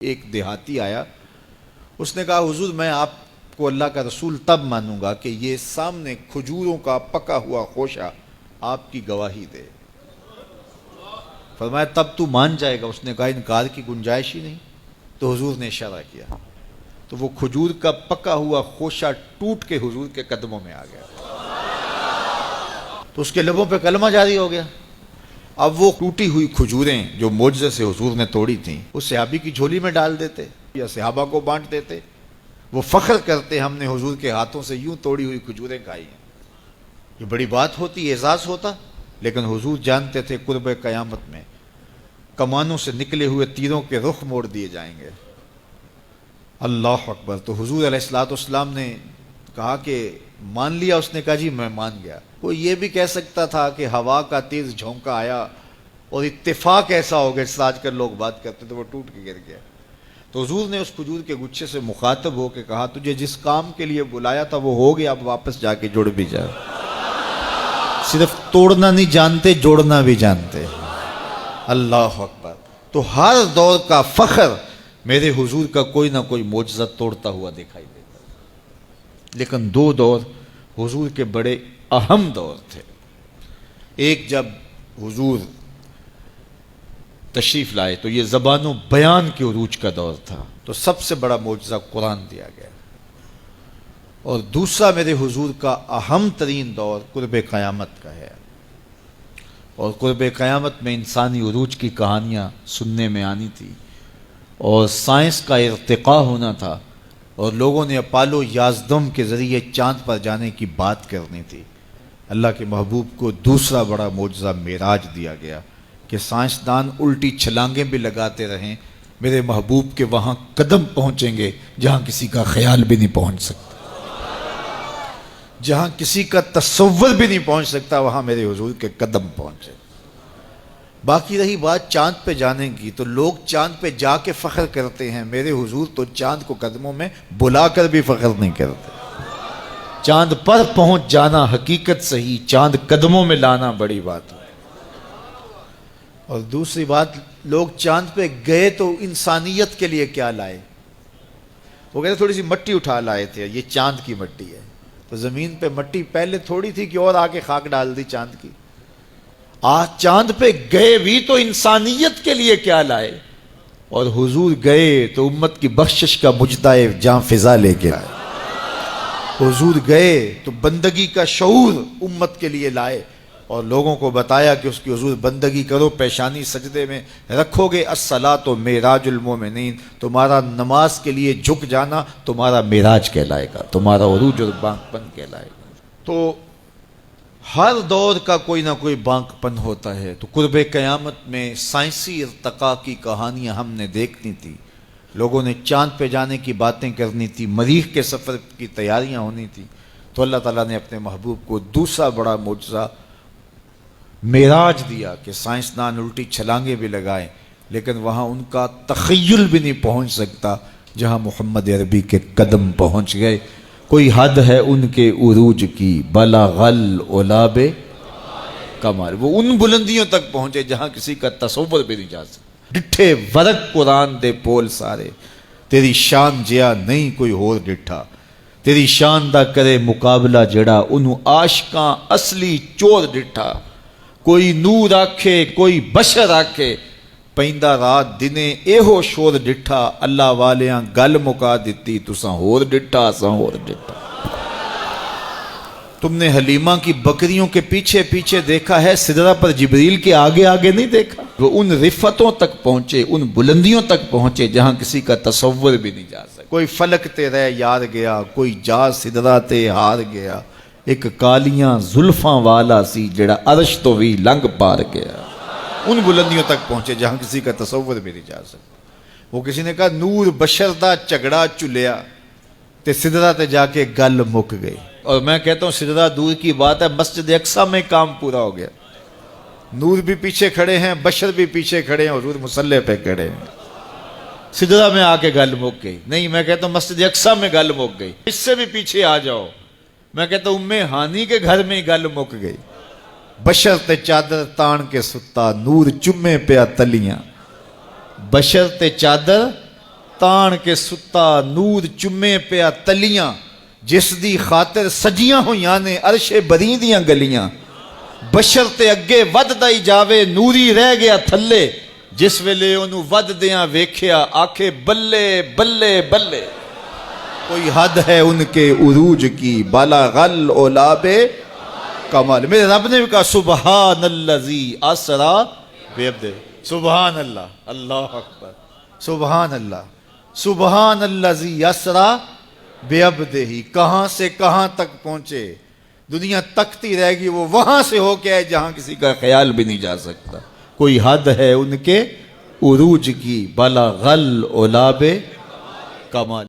ایک دیہاتی آیا، اس نے کہا حضور میں آپ کو اللہ کا رسول تب مانوں گا کہ یہ سامنے کھجوروں کا پکا ہوا خوشہ آپ کی گواہی دے۔ فرمایا تب تو مان جائے گا؟ اس نے کہا انکار کی گنجائش ہی نہیں۔ تو حضور نے اشارہ کیا تو وہ کھجور کا پکا ہوا خوشہ ٹوٹ کے حضور کے قدموں میں آ گیا، تو اس کے لبوں پہ کلمہ جاری ہو گیا۔ اب وہ ٹوٹی ہوئی کھجوریں جو معجزے سے حضور نے توڑی تھیں اس صحابی کی جھولی میں ڈال دیتے یا صحابہ کو بانٹ دیتے، وہ فخر کرتے ہم نے حضور کے ہاتھوں سے یوں توڑی ہوئی کھجوریں کھائی ہیں۔ یہ بڑی بات ہوتی، اعزاز ہوتا، لیکن حضور جانتے تھے قرب قیامت میں کمانوں سے نکلے ہوئے تیروں کے رخ موڑ دیے جائیں گے۔ اللہ اکبر۔ تو حضور علیہ الصلوۃ والسلام نے کہا کہ مان لیا؟ اس نے کہا جی میں مان گیا۔ کوئی یہ بھی کہہ سکتا تھا کہ ہوا کا تیز جھونکا آیا اور اتفاق ایسا ہو گیا جس آج کل لوگ بات کرتے تو وہ ٹوٹ کے گر گیا۔ تو حضور نے اس کھجور کے گچھے سے مخاطب ہو کے کہا تجھے جس کام کے لیے بلایا تھا وہ ہو گیا، اب واپس جا کے جڑ بھی جا۔ صرف توڑنا نہیں جانتے، جوڑنا بھی جانتے۔ اللہ اکبر۔ تو ہر دور کا فخر میرے حضور کا کوئی نہ کوئی معجزہ توڑتا ہوا دکھائی دیتا، لیکن دو دور حضور کے بڑے اہم دور تھے۔ ایک جب حضور تشریف لائے تو یہ زبان و بیان کے عروج کا دور تھا، تو سب سے بڑا معجزہ قرآن دیا گیا، اور دوسرا میرے حضور کا اہم ترین دور قرب قیامت کا ہے، اور قرب قیامت میں انسانی عروج کی کہانیاں سننے میں آنی تھی، اور سائنس کا ارتقاء ہونا تھا، اور لوگوں نے اپالو 11 کے ذریعے چاند پر جانے کی بات کرنی تھی۔ اللہ کے محبوب کو دوسرا بڑا معجزہ معراج دیا گیا کہ سائنسدان الٹی چھلانگیں بھی لگاتے رہیں، میرے محبوب کے وہاں قدم پہنچیں گے جہاں کسی کا خیال بھی نہیں پہنچ سکتا، جہاں کسی کا تصور بھی نہیں پہنچ سکتا، وہاں میرے حضور کے قدم پہنچے۔ باقی رہی بات چاند پہ جانے کی، تو لوگ چاند پہ جا کے فخر کرتے ہیں، میرے حضور تو چاند کو قدموں میں بلا کر بھی فخر نہیں کرتے۔ چاند پر پہنچ جانا حقیقت صحیح، چاند قدموں میں لانا بڑی بات ہے۔ اور دوسری بات، لوگ چاند پہ گئے تو انسانیت کے لیے کیا لائے؟ وہ کہتے تھوڑی سی مٹی اٹھا لائے تھے، یہ چاند کی مٹی ہے، تو زمین پہ مٹی پہلے تھوڑی تھی کہ اور آگے خاک ڈال دی چاند کی۔ آج چاند پہ گئے بھی تو انسانیت کے لیے کیا لائے، اور حضور گئے تو امت کی بخشش کا مجدہ جاں فضا لے کے آئے۔ حضور گئے تو بندگی کا شعور امت کے لیے لائے، اور لوگوں کو بتایا کہ اس کی حضور بندگی کرو، پیشانی سجدے میں رکھو گے، الصلاۃ معراج المومنین، تمہارا نماز کے لیے جھک جانا تمہارا معراج کہلائے گا، تمہارا عروج اور بانک پن کہلائے گا۔ تو ہر دور کا کوئی نہ کوئی بانک پن ہوتا ہے۔ تو قرب قیامت میں سائنسی ارتقاء کی کہانیاں ہم نے دیکھنی تھی، لوگوں نے چاند پہ جانے کی باتیں کرنی تھی، مریخ کے سفر کی تیاریاں ہونی تھی، تو اللہ تعالیٰ نے اپنے محبوب کو دوسرا بڑا معجزہ معراج دیا کہ سائنسدان الٹی چھلانگیں بھی لگائیں، لیکن وہاں ان کا تخیل بھی نہیں پہنچ سکتا جہاں محمد عربی کے قدم پہنچ گئے۔ کوئی حد ہے ان کے عروج کی، بلغ العلا کمال، وہ ان بلندیوں تک پہنچے جہاں کسی کا تصور بھی نہیں جا سکتا۔ ڈٹھے ورق قرآن دے پول سارے، تیری شان جیا نہیں کوئی ہور ڈٹھا، تیری شان دا کرے مقابلہ جڑا انہوں عاشقاں اصلی چور ڈٹھا۔ کوئی نور آکھے کوئی بشر آکھے، پیندا رات دنے ایہو شور ڈٹھا، اللہ والیاں گل مکا دیتی تساں ہور ڈٹھا اساں ہور ڈٹھا۔ تم نے حلیمہ کی بکریوں کے پیچھے پیچھے دیکھا ہے، سدرہ پر جبریل کے آگے آگے نہیں دیکھا۔ وہ ان رفتوں تک پہنچے، ان بلندیوں تک پہنچے جہاں کسی کا تصور بھی نہیں جا سکتا۔ کوئی فلک تے رہ یار گیا، کوئی جا سدرہ تے ہار گیا، ایک کالیاں زلفاں والا سی جڑا عرش تو بھی لنگ پار گیا۔ ان بلندیوں تک پہنچے جہاں کسی کا تصور بھی نہیں جا سکتا۔ وہ کسی نے کہا نور بشر دا جھگڑا چلیا تے سدرہ تے جا کے گل مک گئی، اور میں کہتا ہوں سدرہ دور کی بات ہے، مسجد اقصیٰ میں کام پورا ہو گیا۔ نور بھی پیچھے کھڑے ہیں، بشر بھی پیچھے کھڑے ہیں، حضور مصلی پہ کھڑے ہیں، سدرہ میں آ کے گل مک گئی۔ نہیں، میں کہتا ہوں مسجد اقصیٰ میں گل مک گئی، اس سے بھی پیچھے آ جاؤ، میں کہتا ہوں ام ہانی کے گھر میں گل مک گئی۔ بشر تے چادر تان کے ستا، نور چمے پیا تلیاں، بشر تے چادر تان کے ستا نور چمے پیا تلیاں جس دی خاطر سجیاں ہویاں نے عرش بری دیاں گلیاں بشر تے اگے ود دائی جاوے نوری رہ گیا تھلے جس ویلے انہوں ود دیاں ویکھیا آکھے بلے بلے بلے کوئی حد ہے ان کے عروج کی بالا غل اولاب کمال میرے رب نے بھی کہا سبحان اللذی اسرا بعبدہ سبحان اللہ اللہ اکبر سبحان اللہ سبحان اللذی اسرا بعبدہ کہاں سے کہاں تک پہنچے دنیا تکتی رہے گی وہ وہاں سے ہو کے آئے جہاں کسی کا خیال بھی نہیں جا سکتا کوئی حد ہے ان کے عروج کی بلغ الاولاب کمال